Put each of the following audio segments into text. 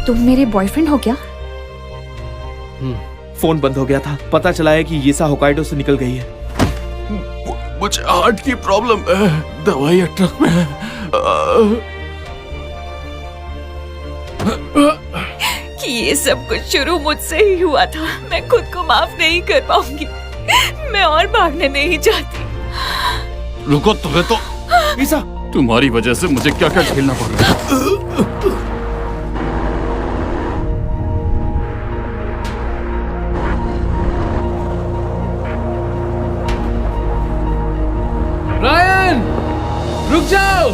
तुम मेरे बॉयफ्रेंड हो क्या? फोन बंद हो गया था, पता चला है कि येसा होकाइडो से निकल गई है। मुझे हार्ट की प्रॉब्लम है, दवाई ट्रक में है। कि ये सब कुछ शुरू मुझसे ही हुआ था। मैं खुद को माफ नहीं कर पाऊंगी। मैं और भागने नहीं चाहती। रुको, तुम्हें तो ईसा, तुम्हारी वजह से मुझे क्या क्या झेलना पड़ रहा है। रायन, रुक जाओ।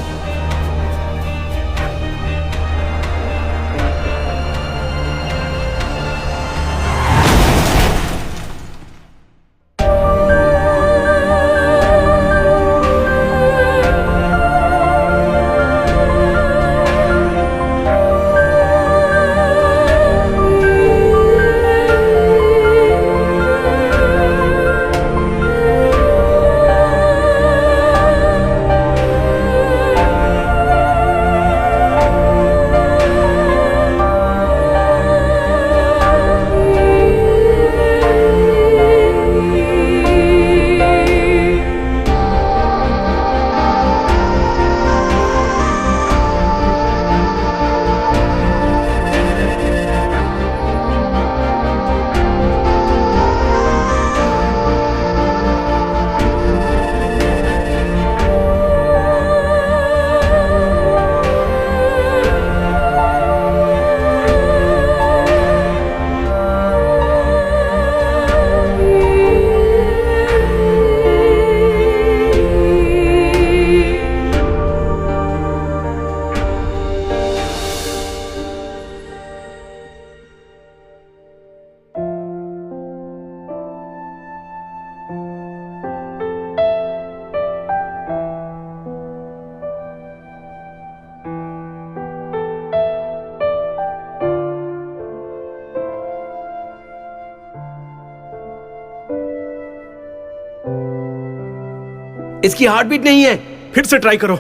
इसकी हार्ट बीट नहीं है, फिर से ट्राई करो।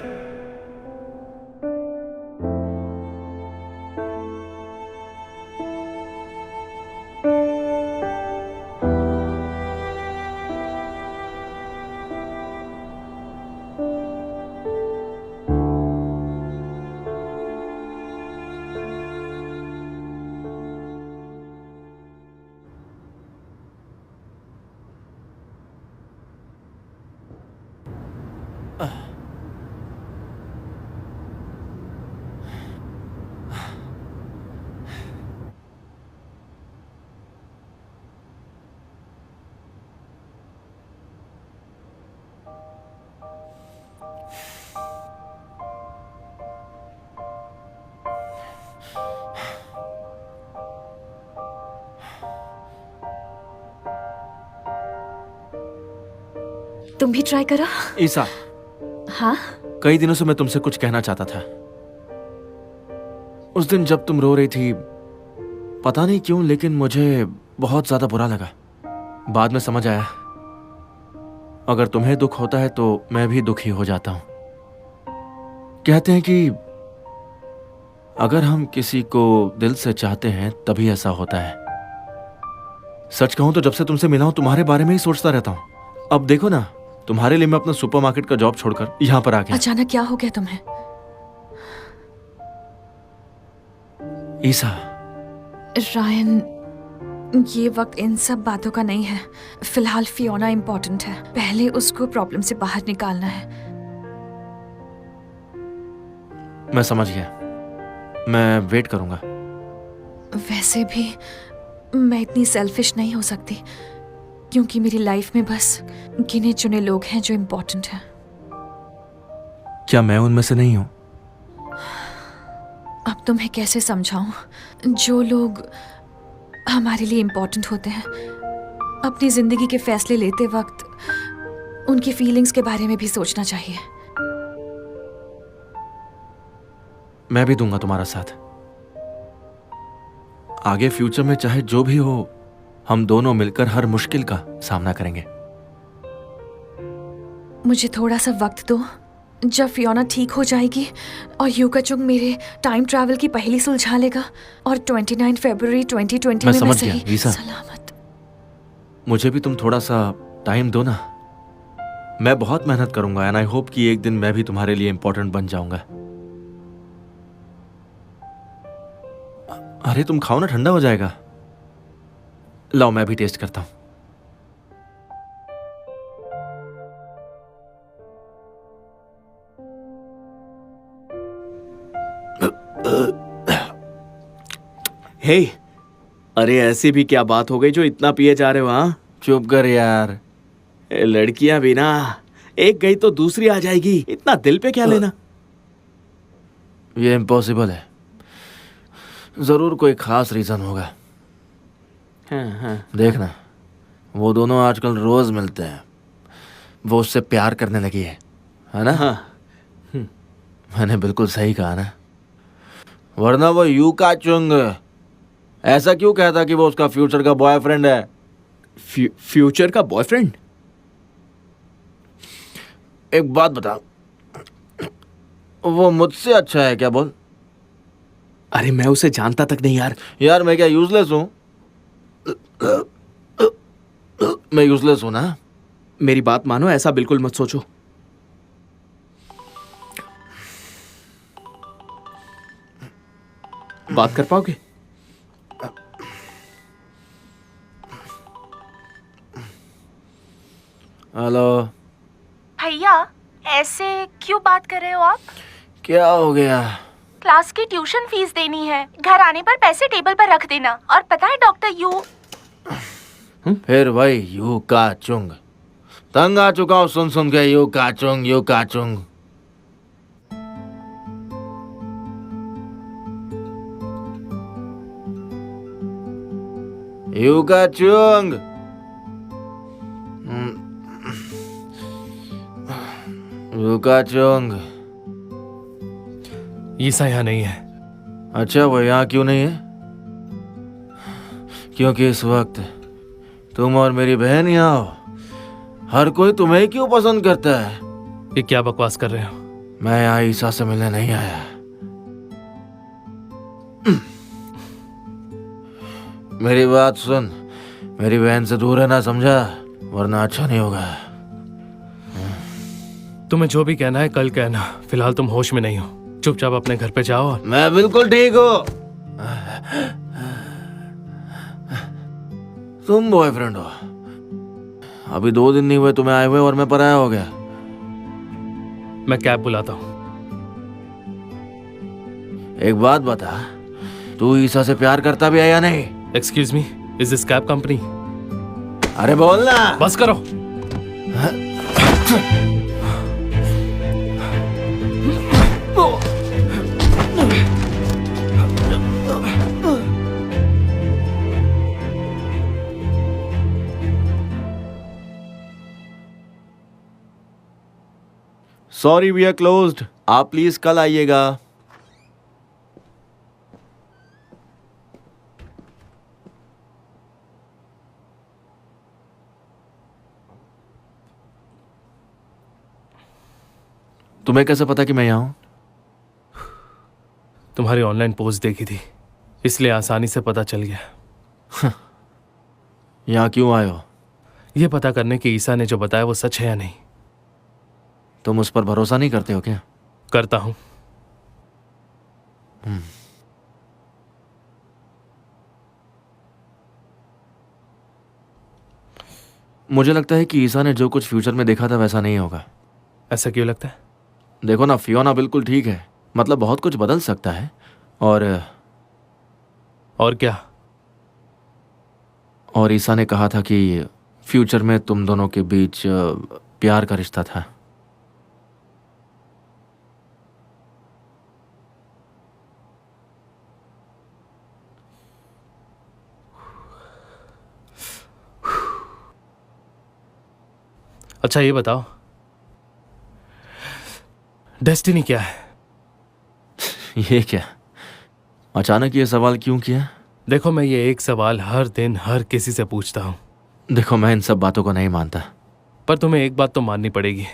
तुम भी ट्राई करो। ईसा, हाँ? कई दिनों से मैं तुमसे कुछ कहना चाहता था। उस दिन जब तुम रो रही थी, पता नहीं क्यों, लेकिन मुझे बहुत ज्यादा बुरा लगा। बाद में समझ आया, अगर तुम्हें दुख होता है तो मैं भी दुखी हो जाता हूं। कहते हैं कि अगर हम किसी को दिल से चाहते हैं तभी ऐसा होता है। सच कहूं तो जब से तुमसे मिला हूं तुम्हारे बारे में ही सोचता रहता हूं। अब देखो ना, तुम्हारे लिए मैं अपना सुपरमार्केट का जॉब छोड़कर यहां पर आ गया। अचानक क्या हो गया तुम्हें? ईसा, रायन, ये वक्त इन सब बातों का नहीं है। फिलहाल फियोना इम्पोर्टेंट है। पहले उसको प्रॉब्लम से बाहर निकालना है। मैं समझ गया, मैं वेट करूंगा। वैसे भी मैं इतनी सेल्फिश नहीं हो सकती, क्योंकि मेरी लाइफ में बस गिने चुने लोग हैं जो इम्पोर्टेंट हैं। क्या मैं उनमें से नहीं हूं? अब तुम्हें कैसे समझाऊं? जो लोग हमारे लिए इम्पोर्टेंट होते हैं, अपनी जिंदगी के फैसले लेते वक्त उनकी फीलिंग्स के बारे में भी सोचना चाहिए। मैं भी दूंगा तुम्हारा साथ। आगे फ्यूचर में चाहे जो भी हो, हम दोनों मिलकर हर मुश्किल का सामना करेंगे। मुझे थोड़ा सा वक्त दो, जब फियोना ठीक हो जाएगी और यूका चुंग मेरे टाइम ट्रैवल की पहेली सुलझा लेगा और 29 फरवरी 2020 मैं में समझ गया, सही रीसा। सलामत। मुझे भी तुम थोड़ा सा टाइम दो ना। मैं बहुत मेहनत करूंगा एंड आई होप कि एक दिन मैं भी तुम्हारे लिए इंपॉर्टेंट बन जाऊंगा। अरे तुम खाओ ना, ठंडा हो जाएगा। लाओ मैं भी टेस्ट करता हूं। हे, अरे ऐसी भी क्या बात हो गई जो इतना पिए जा रहे हो? हाँ, चुप कर यार। लड़कियां भी ना, एक गई तो दूसरी आ जाएगी, इतना दिल पे क्या लेना। ये इम्पॉसिबल है। जरूर कोई खास रीजन होगा। हाँ हाँ, देखना, वो दोनों आजकल रोज मिलते हैं। वो उससे प्यार करने लगी है ना? हाँ। मैंने बिल्कुल सही कहा ना? वरना वो यूका चुंग ऐसा क्यों कहता कि वो उसका फ्यूचर का बॉयफ्रेंड है? फ्यूचर का बॉयफ्रेंड? एक बात बता, वो मुझसे अच्छा है क्या? बोल। अरे मैं उसे जानता तक नहीं यार। यार मैं क्या यूजलेस हूं? मैं यूजलेस हूं ना? मेरी बात मानो, ऐसा बिल्कुल मत सोचो। बात कर पाओगे? हेलो। भैया, ऐसे क्यों बात कर रहे हो आप? क्या हो गया? क्लास की ट्यूशन फीस देनी है। घर आने पर पैसे टेबल पर रख देना। और पता है डॉक्टर यू। फिर वही यूका चुंग। तंग आ चुका हूं सुन सुन के यूका चुंग यूका चुंग। यूका चुंग। यूका चुंग। ईसा यहाँ नहीं है। अच्छा, वो यहाँ क्यों नहीं है? क्योंकि इस वक्त तुम और मेरी बहन यहाँ हो। हर कोई तुम्हें क्यों पसंद करता है? ये क्या बकवास कर रहे हो? मैं यहाँ ईसा से मिलने नहीं आया। मेरी बात सुन, मेरी बहन से दूर रहना, समझा? वरना अच्छा नहीं होगा। तुम्हें जो भी कहना है कल कहना। फिलहाल तुम होश में नहीं हो। चुपचाप अपने घर पे जाओ। और मैं बिल्कुल ठीक हूँ। तुम बॉयफ्रेंड हो। अभी 2 दिन नहीं हुए तुम्हें आए हुए और मैं पराया हो गया। मैं कैब बुलाता हूँ। एक बात बता, तू ईसा से प्यार करता भी है या नहीं? Excuse me, is this cab company? अरे बोलना। बस करो। Sorry we are closed. आप प्लीज कल आइएगा। तुम्हें कैसे पता कि मैं यहाँ हूं? तुम्हारी ऑनलाइन पोस्ट देखी थी, इसलिए आसानी से पता चल गया। यहाँ क्यों आए हो? यह पता करने कि ईसा ने जो बताया वो सच है या नहीं। तुम उस पर भरोसा नहीं करते हो क्या? करता हूं। मुझे लगता है कि ईसा ने जो कुछ फ्यूचर में देखा था वैसा नहीं होगा। ऐसा क्यों लगता है? देखो ना, फियोना बिल्कुल ठीक है। मतलब बहुत कुछ बदल सकता है। और क्या? और ईसा ने कहा था कि फ्यूचर में तुम दोनों के बीच प्यार का रिश्ता था। अच्छा ये बताओ, डेस्टिनी क्या है? ये क्या? अचानक ये सवाल क्यों किया? देखो, मैं ये एक सवाल हर दिन हर किसी से पूछता हूं। देखो, मैं इन सब बातों को नहीं मानता। पर तुम्हें एक बात तो माननी पड़ेगी।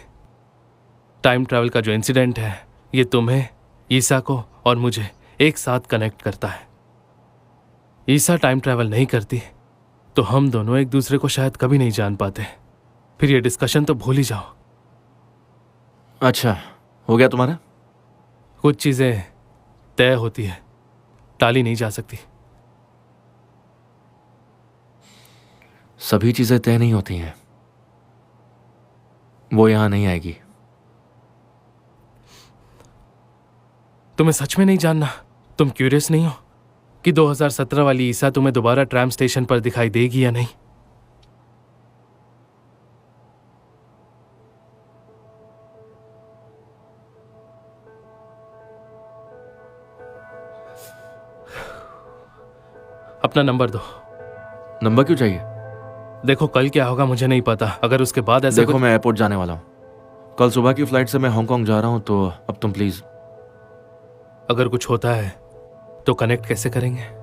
टाइम ट्रैवल का जो इंसिडेंट है ये तुम्हें, ईसा को और मुझे एक साथ कनेक्ट करता है। ईसा टाइम ट्रैवल नहीं करती तो हम दोनों एक दूसरे को शायद कभी नहीं जान पाते। फिर ये डिस्कशन तो भूल ही जाओ। अच्छा, हो गया तुम्हारा? कुछ चीजें तय होती है, टाली नहीं जा सकती। सभी चीजें तय नहीं होती हैं। वो यहां नहीं आएगी। तुम्हें सच में नहीं जानना? तुम क्यूरियस नहीं हो कि 2017 वाली ईसा तुम्हें दोबारा ट्रैम स्टेशन पर दिखाई देगी या नहीं? अपना नंबर दो। नंबर क्यों चाहिए? देखो कल क्या होगा मुझे नहीं पता। अगर उसके बाद ऐसा देखो मैं एयरपोर्ट जाने वाला हूँ। कल सुबह की फ्लाइट से मैं हांगकांग जा रहा हूँ, तो अब तुम प्लीज। अगर कुछ होता है तो कनेक्ट कैसे करेंगे?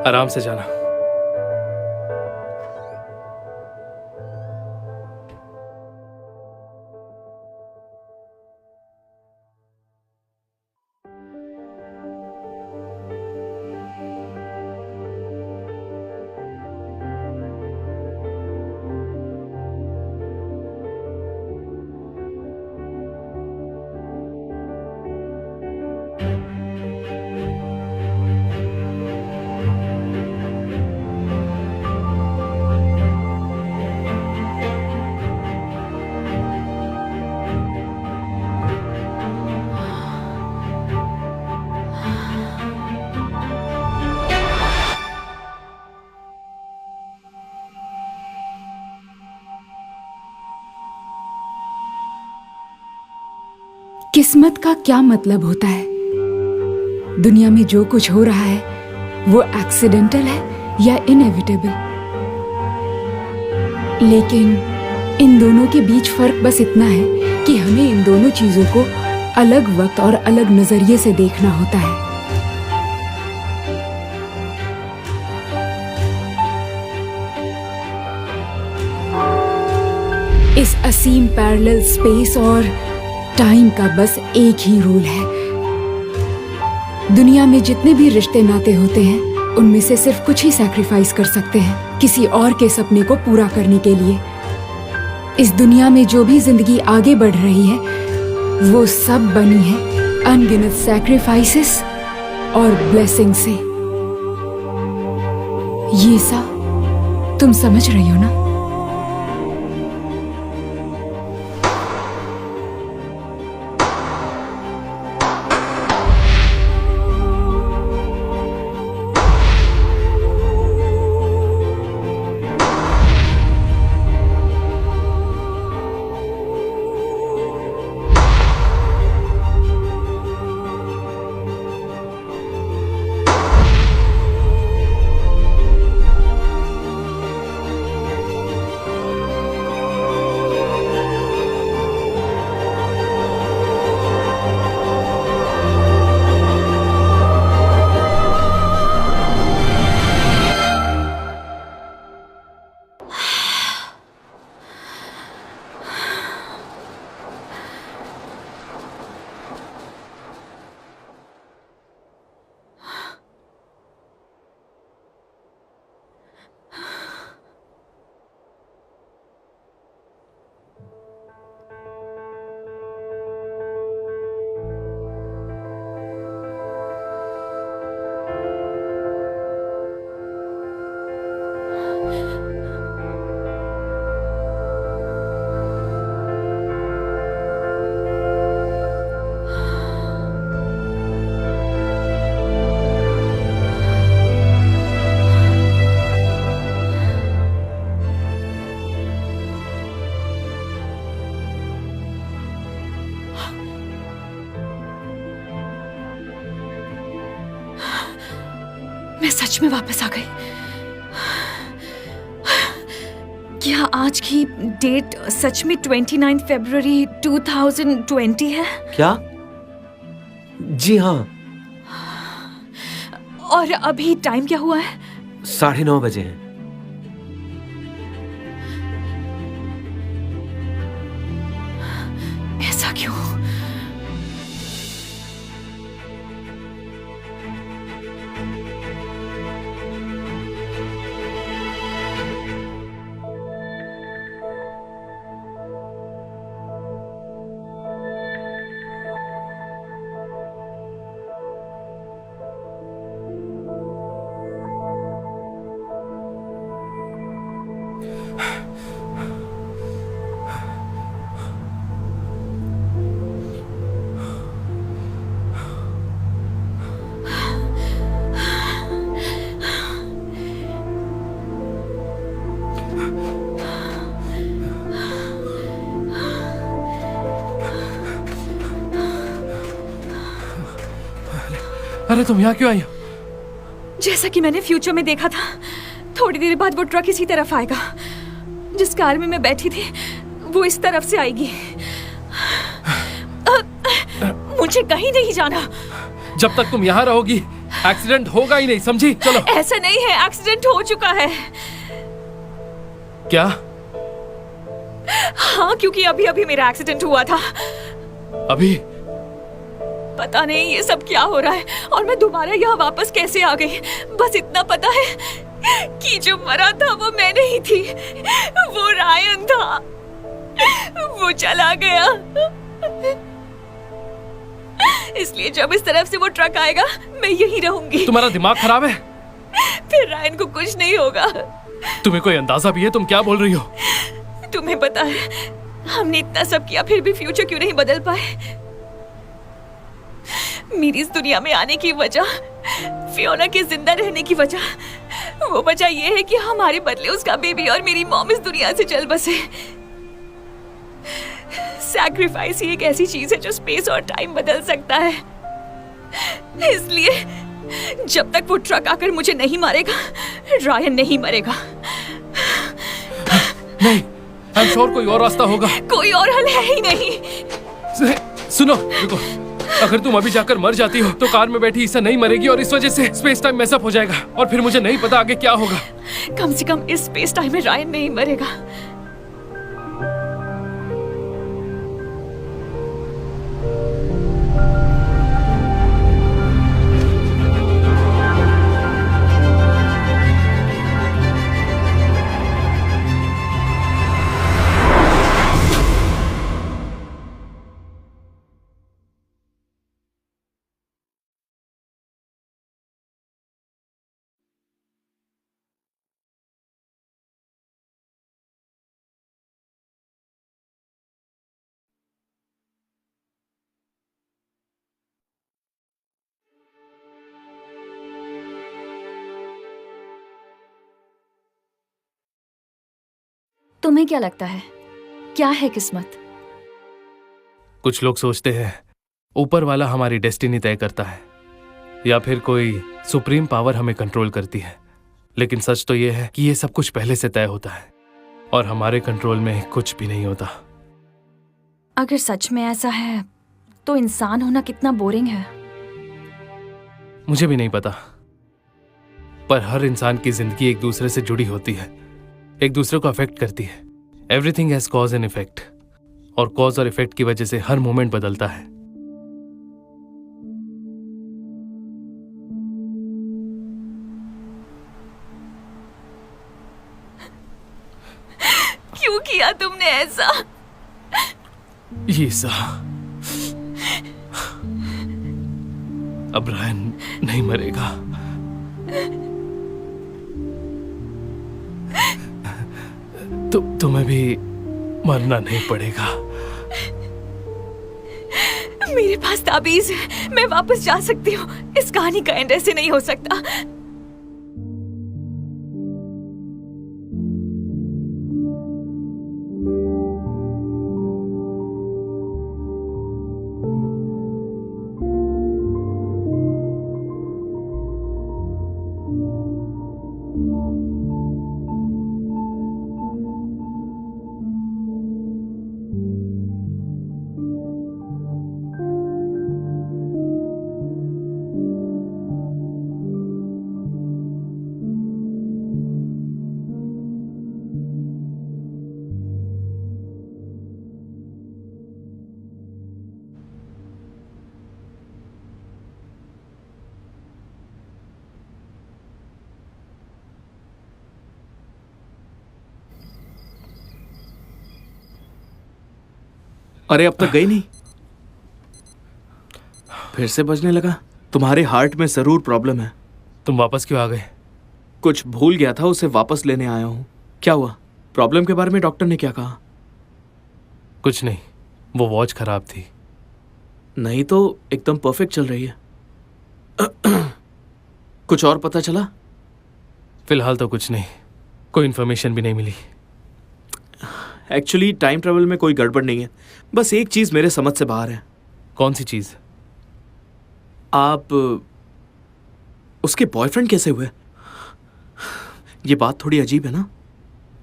आराम से जाना। किस्मत का क्या मतलब होता है? दुनिया में जो कुछ हो रहा है वो एक्सीडेंटल है या इनएविटेबल? लेकिन इन दोनों के बीच फर्क बस इतना है कि हमें इन दोनों चीजों को अलग वक्त और अलग नजरिए से देखना होता है। इस असीम पैरेलल स्पेस और टाइम का बस एक ही रूल है। दुनिया में जितने भी रिश्ते नाते होते हैं उनमें से सिर्फ कुछ ही सैक्रिफाइस कर सकते हैं किसी और के सपने को पूरा करने के लिए। इस दुनिया में जो भी जिंदगी आगे बढ़ रही है वो सब बनी है अनगिनत सैक्रिफाइसेस और ब्लेसिंग से। ये सा तुम समझ रही हो ना? मैं सच में वापस आ गई। क्या आज की डेट सच में 29 फरवरी 2020 है? क्या? जी हाँ। और अभी टाइम क्या हुआ है? 9:30 बजे हैं। ऐसा क्यों? अरे तुम यहाँ क्यों आई हो? जैसा कि मैंने फ्यूचर में देखा था, थोड़ी देर बाद वो ट्रक इसी तरफ आएगा। जिस कार में मैं बैठी थी वो इस तरफ से आएगी। मुझे कहीं नहीं जाना। जब तक तुम यहाँ रहोगी एक्सीडेंट होगा ही नहीं, समझी? चलो। ऐसा नहीं है, एक्सीडेंट हो चुका है। क्या? हाँ, क्योंकि अभी अभी मेरा एक्सीडेंट हुआ था। अभी? पता नहीं ये सब क्या हो रहा है और मैं दोबारा यहाँ वापस कैसे आ गई। बस इतना पता है कि जो मरा था वो मैं नहीं थी, वो रायन था। वो चला गया। इसलिए जब इस तरफ से वो ट्रक आएगा मैं यहीं रहूंगी। तुम्हारा दिमाग खराब है? फिर रायन को कुछ नहीं होगा। तुम्हें कोई अंदाजा भी है तुम क्या बोल रही हो? तुम्हें पता है हमने इतना सब किया फिर भी फ्यूचर क्यों नहीं बदल पाए? मेरी इस दुनिया में आने की वजह, फियोना के जिंदा रहने की वजह, वो वजह ये है कि हमारे बदले उसका बेबी और मेरी मॉम इस दुनिया से चल बसे। सैक्रिफाइस ही एक ऐसी चीज है जो स्पेस और टाइम बदल सकता है। इसलिए जब तक वो ट्रक आकर मुझे नहीं मारेगा, रायन नहीं मरेगा। नहीं, आई एम श्योर कोई और रास्ता होगा। कोई और हल है ही नहीं। सुनो, रुको। अगर तुम अभी जाकर मर जाती हो तो कार में बैठी ईसा नहीं मरेगी और इस वजह से स्पेस टाइम मैसअप हो जाएगा और फिर मुझे नहीं पता आगे क्या होगा। कम से कम इस स्पेस टाइम में रायन नहीं मरेगा। तुम्हें क्या लगता है क्या है किस्मत? कुछ लोग सोचते हैं ऊपर वाला हमारी डेस्टिनी तय करता है या फिर कोई सुप्रीम पावर हमें कंट्रोल करती है, लेकिन सच तो यह है कि यह सब कुछ पहले से तय होता है और हमारे कंट्रोल में कुछ भी नहीं होता। अगर सच में ऐसा है तो इंसान होना कितना बोरिंग है। मुझे भी नहीं पता, पर हर इंसान की जिंदगी एक दूसरे से जुड़ी होती है, एक दूसरे को अफेक्ट करती है। Everything has cause and effect और कॉज और इफेक्ट की वजह से हर मोमेंट बदलता है। क्यों किया तुमने ऐसा? ईसा, अब रायन नहीं मरेगा। तुम्हें भी मरना नहीं पड़ेगा। मेरे पास ताबीज है, मैं वापस जा सकती हूँ। इस कहानी का एंड ऐसे नहीं हो सकता। अरे अब तक गई नहीं? फिर से बजने लगा। तुम्हारे हार्ट में जरूर प्रॉब्लम है। तुम वापस क्यों आ गए? कुछ भूल गया था, उसे वापस लेने आया हूँ। क्या हुआ? प्रॉब्लम के बारे में डॉक्टर ने क्या कहा? कुछ नहीं, वो वॉच खराब थी। नहीं तो एकदम परफेक्ट चल रही है। कुछ और पता चला? फिलहाल तो कुछ नहीं, कोई इन्फॉर्मेशन भी नहीं मिली। एक्चुअली टाइम ट्रेवल में कोई गड़बड़ नहीं है, बस एक चीज मेरे समझ से बाहर है। कौन सी चीज? आप उसके बॉयफ्रेंड कैसे हुए? ये बात थोड़ी अजीब है ना?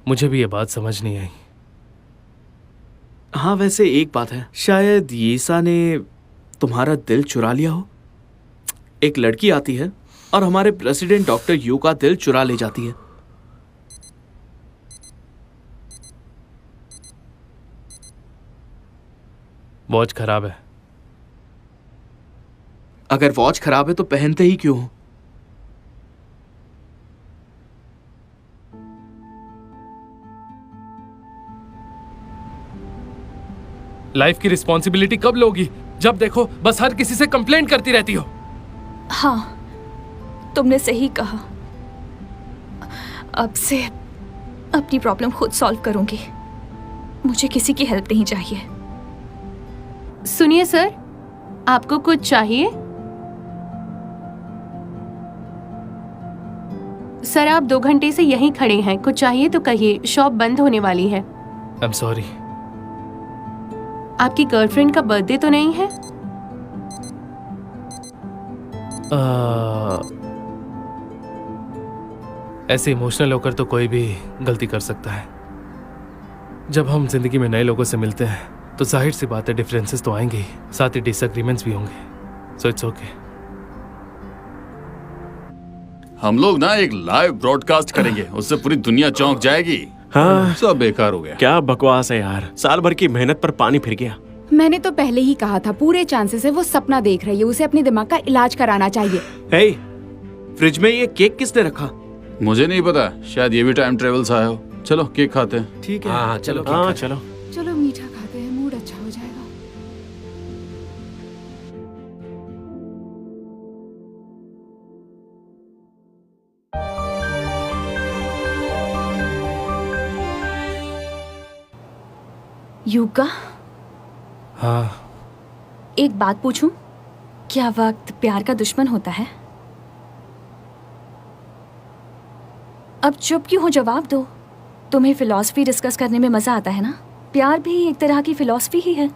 मुझे भी ये बात समझ नहीं आई। हाँ, वैसे एक बात है, शायद यीसा ने तुम्हारा दिल चुरा लिया हो। एक लड़की आती है और हमारे प्रेसिडेंट डॉक्टर यू का दिल चुरा ले जाती है। वॉच खराब है। अगर वॉच खराब है तो पहनते ही क्यों हो? लाइफ की रिस्पॉन्सिबिलिटी कब लोगी? जब देखो बस हर किसी से कंप्लेंट करती रहती हो। हाँ, तुमने सही कहा। अब से अपनी प्रॉब्लम खुद सॉल्व करूंगी। मुझे किसी की हेल्प नहीं चाहिए। सुनिए सर, आपको कुछ चाहिए? सर आप 2 घंटे से यहीं खड़े हैं, कुछ चाहिए तो कहिए, शॉप बंद होने वाली है। आई एम सॉरी। आपकी गर्लफ्रेंड का बर्थडे तो नहीं है? ऐसे इमोशनल होकर तो कोई भी गलती कर सकता है। जब हम जिंदगी में नए लोगों से मिलते हैं तो जाहिर सी बात है डिफरेंसेस तो आएंगे ही, साथ ही डिसएग्रीमेंट्स भी होंगे। So it's okay. हम लोग ना एक लाइव ब्रॉडकास्ट करेंगे, उससे पूरी दुनिया चौंक जाएगी। हाँ, सब बेकार हो गया। क्या बकवास है यार, साल भर की मेहनत पर पानी फिर गया। मैंने तो पहले ही कहा था, पूरे चांसेस है वो सपना देख रही है, उसे अपने दिमाग का इलाज कराना चाहिए। हे, फ्रिज में ये केक किसने रखा? मुझे नहीं पता, शायद ये भी टाइम ट्रेवल से आया हो। चलो केक खाते हैं। ठीक है। हाँ चलो, हाँ, चलो। चलो मीठा खाते हैं, मूड अच्छा हो जाएगा। युगा, हाँ, एक बात पूछूं? क्या वक्त प्यार का दुश्मन होता है? अब चुप क्यों हो, जवाब दो। तुम्हें फिलॉसफी डिस्कस करने में मजा आता है ना? प्यार भी एक तरह की फिलॉसफी ही है।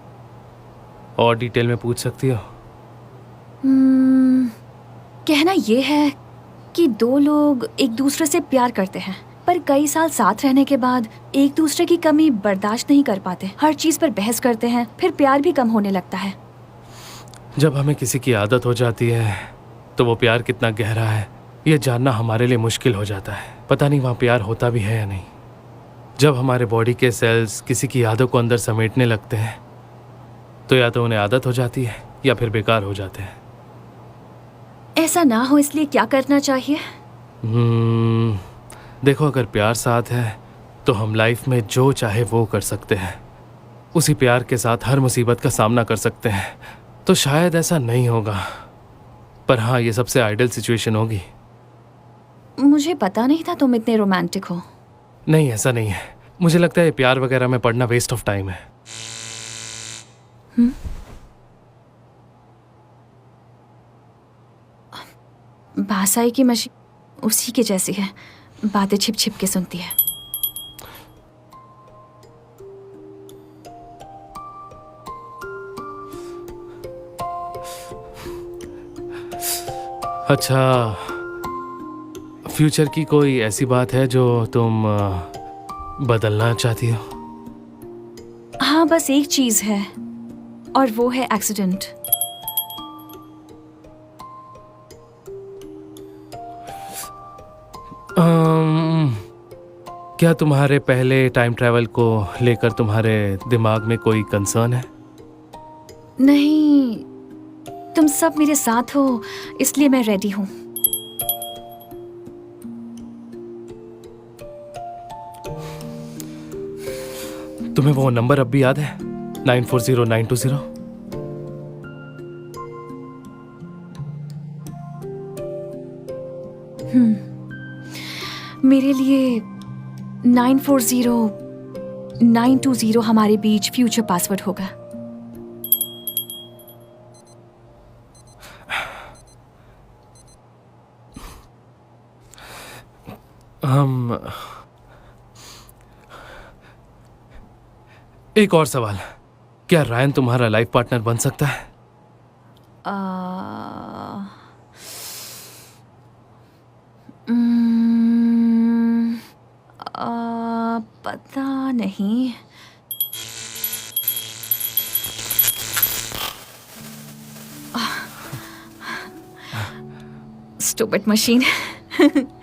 और डिटेल में पूछ सकती हो? कहना यह है कि 2 लोग एक दूसरे से प्यार करते हैं, पर कई साल साथ रहने के बाद एक दूसरे की कमी बर्दाश्त नहीं कर पाते, हर चीज पर बहस करते हैं, फिर प्यार भी कम होने लगता है। जब हमें किसी की आदत हो जाती है तो वो प्यार कितना गहरा है ये जानना हमारे लिए मुश्किल हो जाता है। पता नहीं वहाँ प्यार होता भी है या नहीं। जब हमारे बॉडी के सेल्स किसी की यादों को अंदर समेटने लगते हैं तो या तो उन्हें आदत हो जाती है या फिर बेकार हो जाते हैं। ऐसा ना हो इसलिए क्या करना चाहिए? देखो, अगर प्यार साथ है तो हम लाइफ में जो चाहे वो कर सकते हैं। उसी प्यार के साथ हर मुसीबत का सामना कर सकते हैं। तो शायद ऐसा नहीं होगा, पर हाँ, ये सबसे आइडियल सिचुएशन होगी। मुझे पता नहीं था तुम इतने रोमांटिक हो। नहीं, ऐसा नहीं है। मुझे लगता है ये प्यार वगैरह में पढ़ना वेस्ट ऑफ टाइम है। भाषाई की मशीन उसी के जैसी है, बातें छिप छिप के सुनती है। अच्छा, फ्यूचर की कोई ऐसी बात है जो तुम बदलना चाहती हो? हाँ, बस एक चीज है और वो है एक्सीडेंट। क्या तुम्हारे पहले टाइम ट्रैवल को लेकर तुम्हारे दिमाग में कोई कंसर्न है? नहीं, तुम सब मेरे साथ हो इसलिए मैं रेडी हूँ। तुम्हें वो नंबर अब भी याद है? 940920। मेरे लिए 940920 हमारे बीच फ्यूचर पासवर्ड होगा। हम एक और सवाल, क्या रायन तुम्हारा लाइफ पार्टनर बन सकता है? पता नहीं। Stupid machine.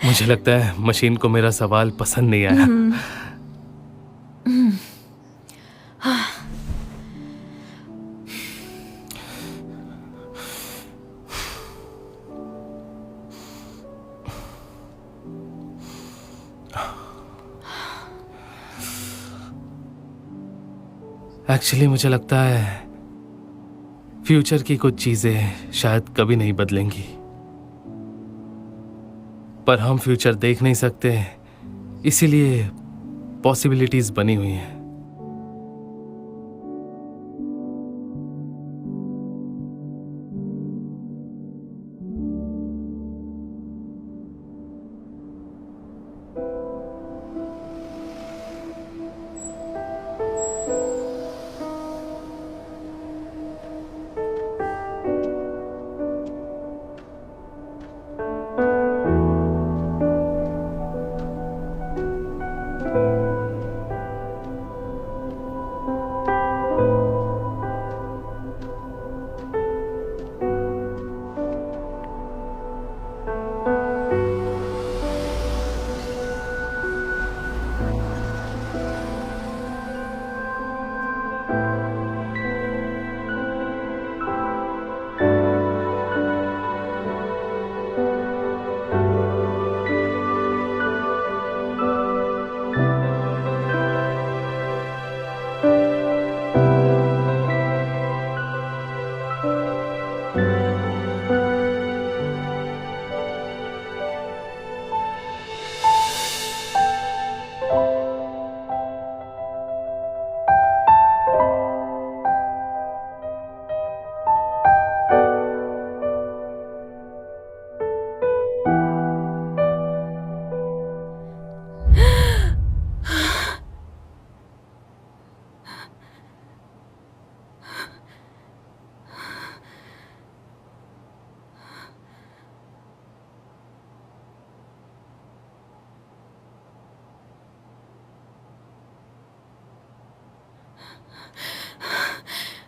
मुझे लगता है मशीन को मेरा सवाल पसंद नहीं आया। एक्चुअली मुझे लगता है फ्यूचर की कुछ चीजें शायद कभी नहीं बदलेंगी, पर हम फ्यूचर देख नहीं सकते, इसीलिए पॉसिबिलिटीज बनी हुई हैं।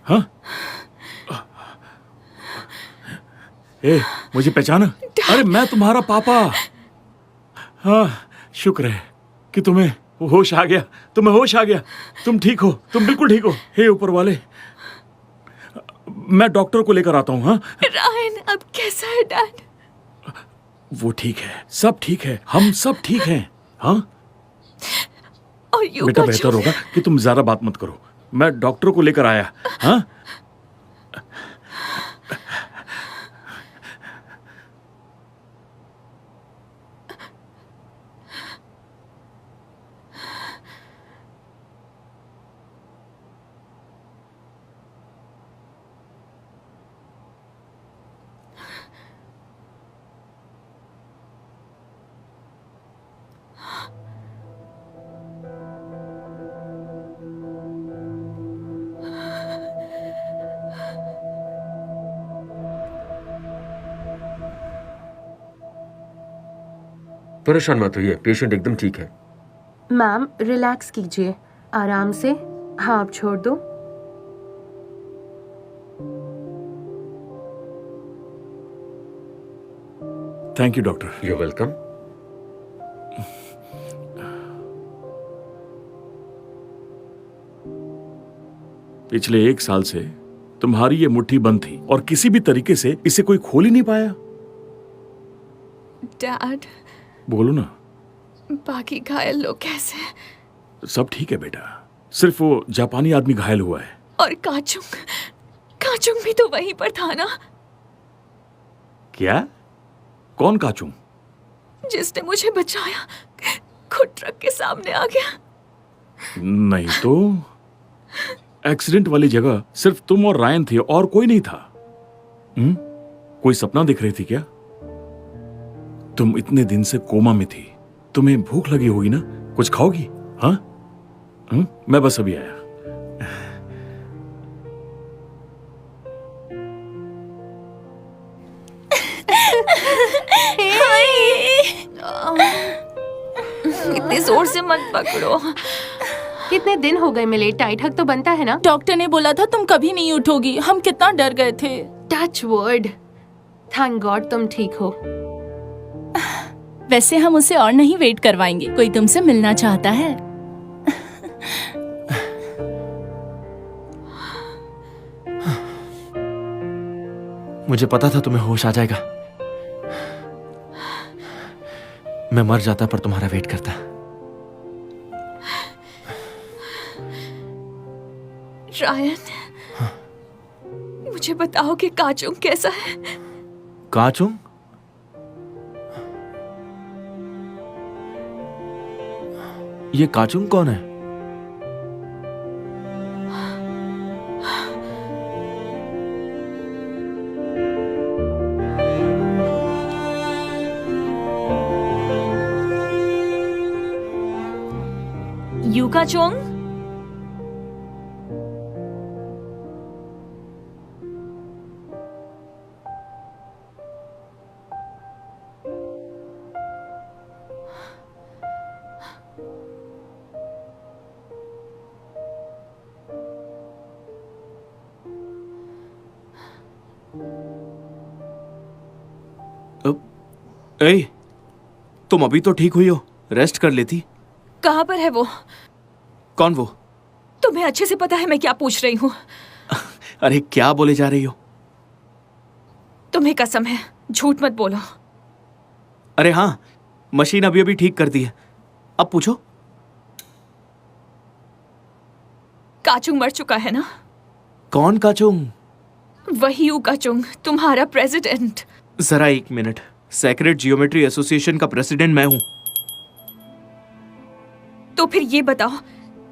हाँ? ए, मुझे पहचाना? अरे मैं तुम्हारा पापा। हाँ, शुक्र है कि तुम्हें होश आ गया, तुम्हें होश आ गया। तुम ठीक हो, तुम बिल्कुल ठीक हो। हे ऊपर वाले, मैं डॉक्टर को लेकर आता हूँ। हाँ, रायन अब कैसा है डैड? वो ठीक है, सब ठीक है, हम सब ठीक हैं। हाँ और यू बेटा, बेहतर होगा कि तुम ज्यादा बात मत करो। मैं डॉक्टर को लेकर आया। हाँ, परेशान मत होइए, पेशेंट एकदम ठीक है। मैम रिलैक्स कीजिए, आराम से। हाँ आप छोड़ दो। Thank you doctor. You welcome. पिछले 1 साल से तुम्हारी ये मुट्ठी बंद थी और किसी भी तरीके से इसे कोई खोल ही नहीं पाया। डैड, बोलो ना। बाकी घायल लोग कैसे? सब ठीक है बेटा, सिर्फ वो जापानी आदमी घायल हुआ है। और काचुंग काचुंग भी तो वहीं पर था ना, क्या? कौन काचुंग? जिसने मुझे बचाया, खुद ट्रक के सामने आ गया। नहीं तो एक्सीडेंट वाली जगह सिर्फ तुम और रायन थे और कोई नहीं था। कोई सपना दिख रही थी क्या? तुम इतने दिन से कोमा में थी, तुम्हें भूख लगी होगी ना, कुछ खाओगी? हाँ? मैं बस अभी आया। इतने जोर से मत पकड़ो। कितने दिन हो गए मिले, टाइट हक तो बनता है ना। डॉक्टर ने बोला था तुम कभी नहीं उठोगी, हम कितना डर गए थे। टच वर्ड, थैंक गॉड तुम ठीक हो। वैसे हम उसे और नहीं वेट करवाएंगे, कोई तुमसे मिलना चाहता है। मुझे पता था तुम्हें होश आ जाएगा। मैं मर जाता पर तुम्हारा वेट करता। रायन, मुझे बताओ कि काचुंग कैसा है? काचुंग? ये काचुंग कौन है? यूकाचोंग? ए, तुम अभी तो ठीक हुई हो, रेस्ट कर लेती। कहाँ पर है वो? कौन वो? तुम्हें अच्छे से पता है मैं क्या पूछ रही हूँ। अरे क्या बोले जा रही हो? तुम्हें कसम है, झूठ मत बोलो। अरे हाँ, मशीन अभी अभी ठीक कर दी है। अब पूछो। काचुंग मर चुका है ना? कौन काचुंग? वही यूकाचुंग, तुम्हारा प्रेसिडेंट। जरा एक मिनट, सेक्रेट जियोमेट्री एसोसिएशन का प्रेसिडेंट मैं हूं। तो फिर ये बताओ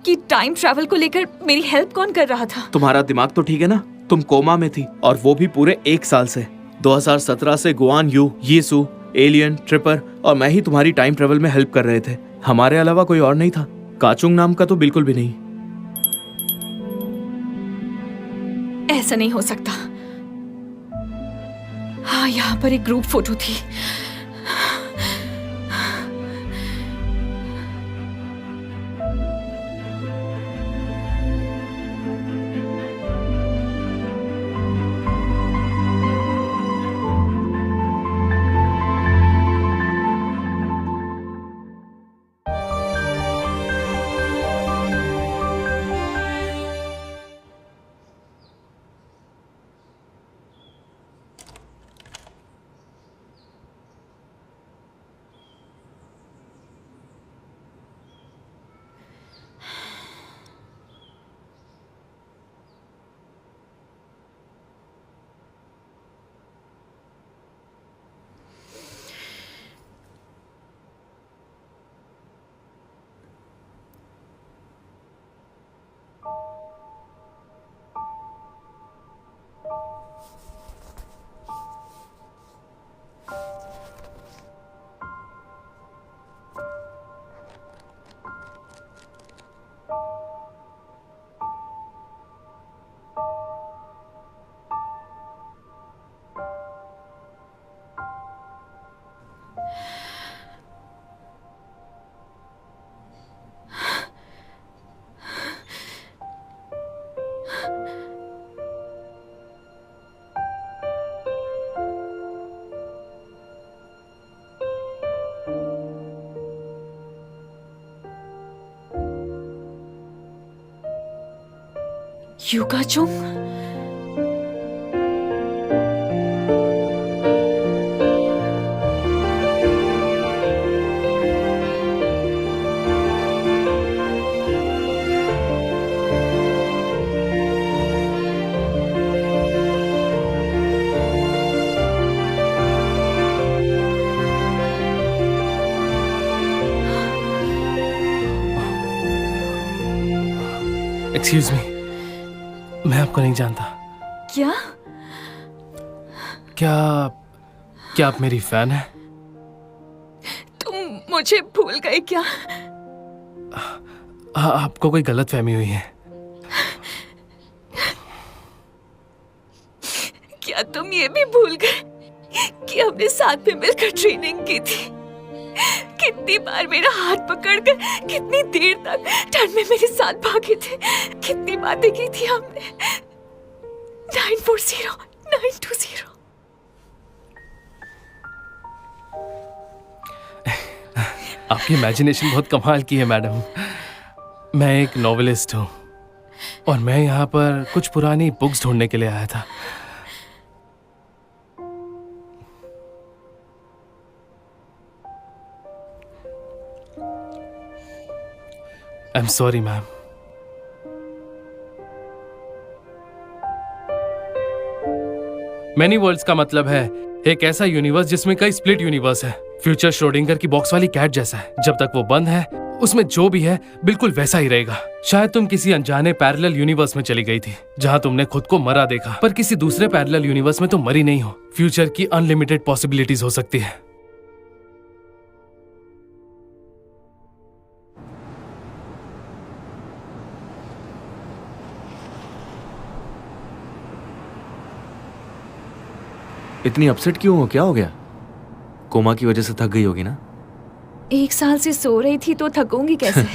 कि टाइम ट्रैवल को लेकर मेरी हेल्प कौन कर रहा था? तुम्हारा दिमाग तो ठीक है ना? तुम कोमा में थी और वो भी पूरे 1 साल से। 2017 से गुआन यू, यीसु, एलियन, ट्रिपर और मैं ही तुम्हारी टाइम ट्रैवल में हेल्प कर रहे थे। हमारे अलावा कोई और नहीं था। काचुंग नाम का तो बिल्कुल भी नहीं। ऐसा नहीं हो सकता। हाँ, यहाँ पर एक ग्रुप फोटो थी। यूकाचुंग? एक्सक्यूज मी, मैं आपको नहीं जानता। क्या? क्या आप मेरी फैन है? तुम मुझे भूल गए क्या? आपको कोई गलतफहमी हुई है। क्या तुम ये भी भूल गए कि हमने साथ में मिलकर ट्रेनिंग की थी? कितनी बार मेरा हाथ पकड़कर कितनी देर तक ठंड में मेरे साथ भागे थे, कितनी बातें की थी हमने। 940920। आपकी इमेजिनेशन बहुत कमाल की है मैडम। मैं एक नॉवेलिस्ट हूँ और मैं यहाँ पर कुछ पुरानी बुक्स ढूंढने के लिए आया था। I am sorry ma'am. Many worlds का मतलब है एक ऐसा यूनिवर्स जिसमें कई स्प्लिट यूनिवर्स है। फ्यूचर श्रोडिंगर की बॉक्स वाली कैट जैसा है। जब तक वो बंद है उसमें जो भी है बिल्कुल वैसा ही रहेगा। शायद तुम किसी अनजाने पैरेलल यूनिवर्स में चली गई थी जहां तुमने खुद को मरा देखा, पर किसी दूसरे पैरेलल यूनिवर्स में तुम मरी नहीं हो। फ्यूचर की अनलिमिटेड पॉसिबिलिटीज हो सकती है। इतनी अपसेट क्यों हो? क्या हो गया? कोमा की वजह से थक गई होगी ना? 1 साल से सो रही थी तो थकूंगी कैसे?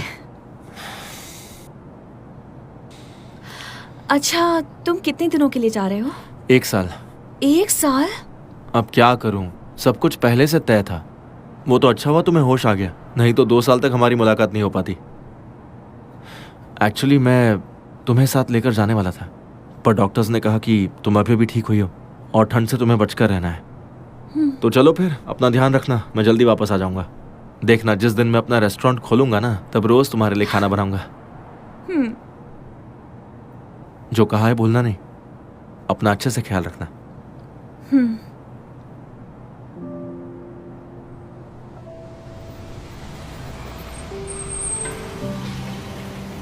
अच्छा, तुम कितने दिनों के लिए जा रहे हो? 1 साल। 1 साल? अब क्या करूं? सब कुछ पहले से तय था। वो तो अच्छा हुआ तुम्हें होश आ गया, नहीं तो 2 साल तक हमारी मुलाकात नहीं हो पाती। एक्चुअली मैं तुम्हें साथ लेकर जाने वाला था, पर डॉक्टर्स ने कहा कि तुम अभी भी ठीक हुई हो और ठंड से तुम्हें बचकर रहना है। तो चलो फिर, अपना ध्यान रखना। मैं जल्दी वापस आ जाऊंगा। देखना, जिस दिन मैं अपना रेस्टोरेंट खोलूंगा ना, तब रोज तुम्हारे लिए खाना बनाऊंगा। जो कहा है भूलना नहीं। अपना अच्छे से ख्याल रखना।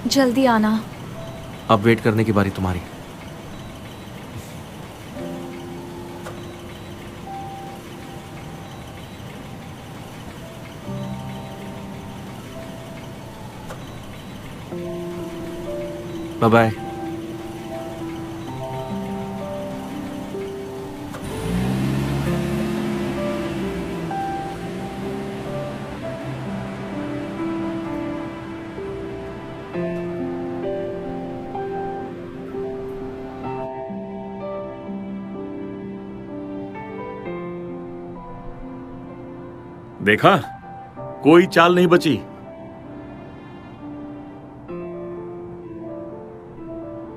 जल्दी आना। अब वेट करने की बारी तुम्हारी। Bye bye. देखा, कोई चाल नहीं बची।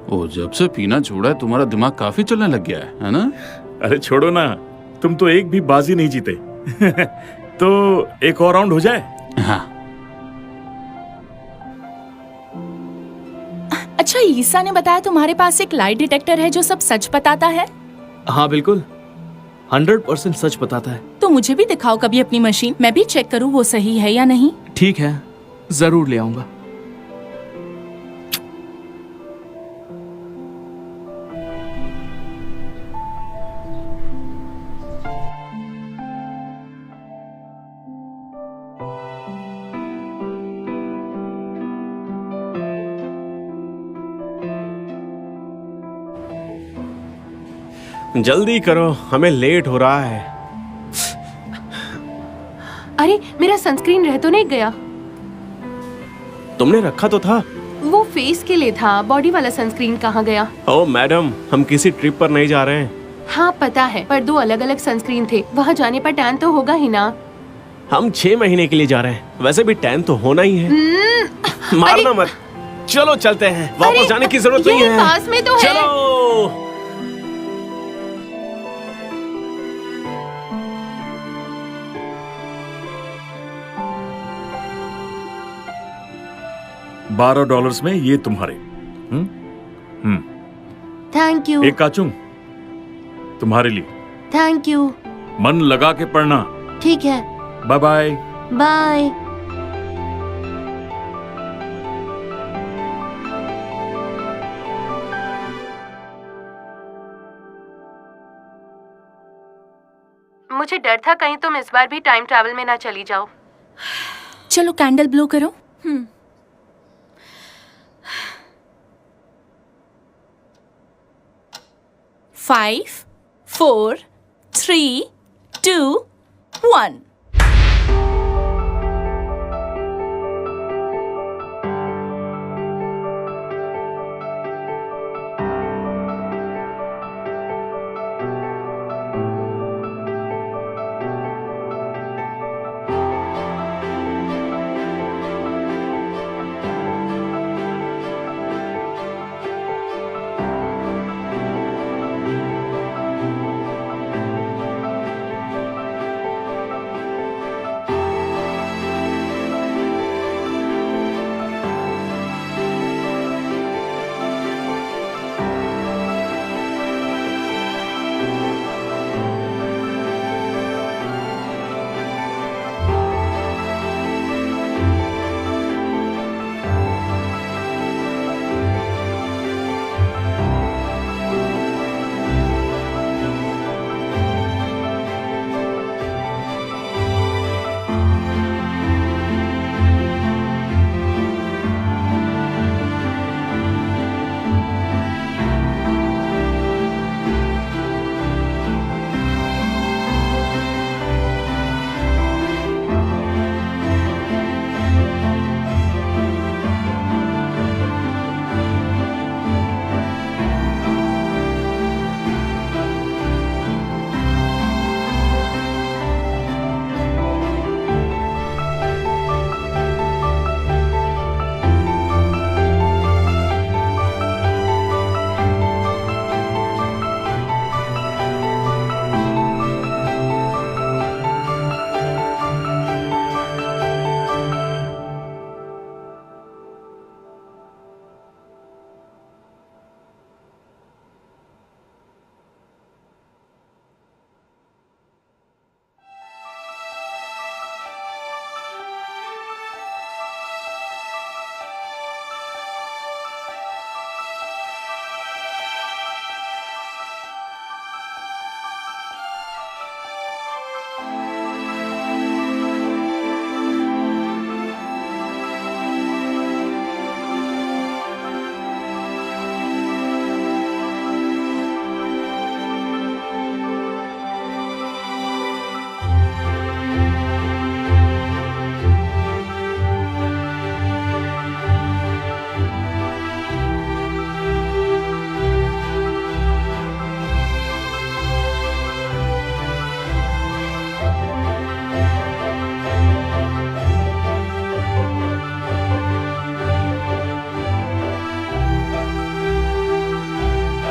ओ, जब से पीना छोड़ा है तुम्हारा दिमाग काफी चलने लग गया है ना? अरे छोड़ो ना, तुम तो एक भी बाजी नहीं जीते। तो एक और राउंड हो जाए। हाँ। अच्छा, ईसा ने बताया तुम्हारे पास एक लाई डिटेक्टर है जो सब सच बताता है। हाँ बिल्कुल, 100% सच बताता है। तो मुझे भी दिखाओ कभी अपनी मशीन, मैं भी चेक करूँ वो सही है या नहीं। ठीक है, जरूर ले आऊंगा। जल्दी करो, हमें लेट हो रहा है। अरे, मेरा सनस्क्रीन रह तो नहीं गया? तुमने रखा तो था। वो फेस के लिए था, बॉडी वाला सनस्क्रीन कहाँ गया? ओ मैडम, हम किसी ट्रिप पर नहीं जा रहे हैं। हाँ पता है, पर 2 अलग अलग सनस्क्रीन थे। वहाँ जाने पर टैन तो होगा ही ना। हम 6 महीने के लिए जा रहे हैं, वैसे भी टैन तो होना ही है। मारना मत, चलो चलते हैं। वापस जाने की जरूरत नहीं है, पास में तो है। चलो। 12 डॉलर्स में ये तुम्हारे। Thank you. एक काचुंग तुम्हारे लिए। Thank you. मन लगा के पढ़ना। ठीक है। Bye bye. बाय। मुझे डर था कहीं तुम इस बार भी टाइम ट्रैवल में ना चली जाओ। चलो कैंडल ब्लो करो। 5, 4, 3, 2, 1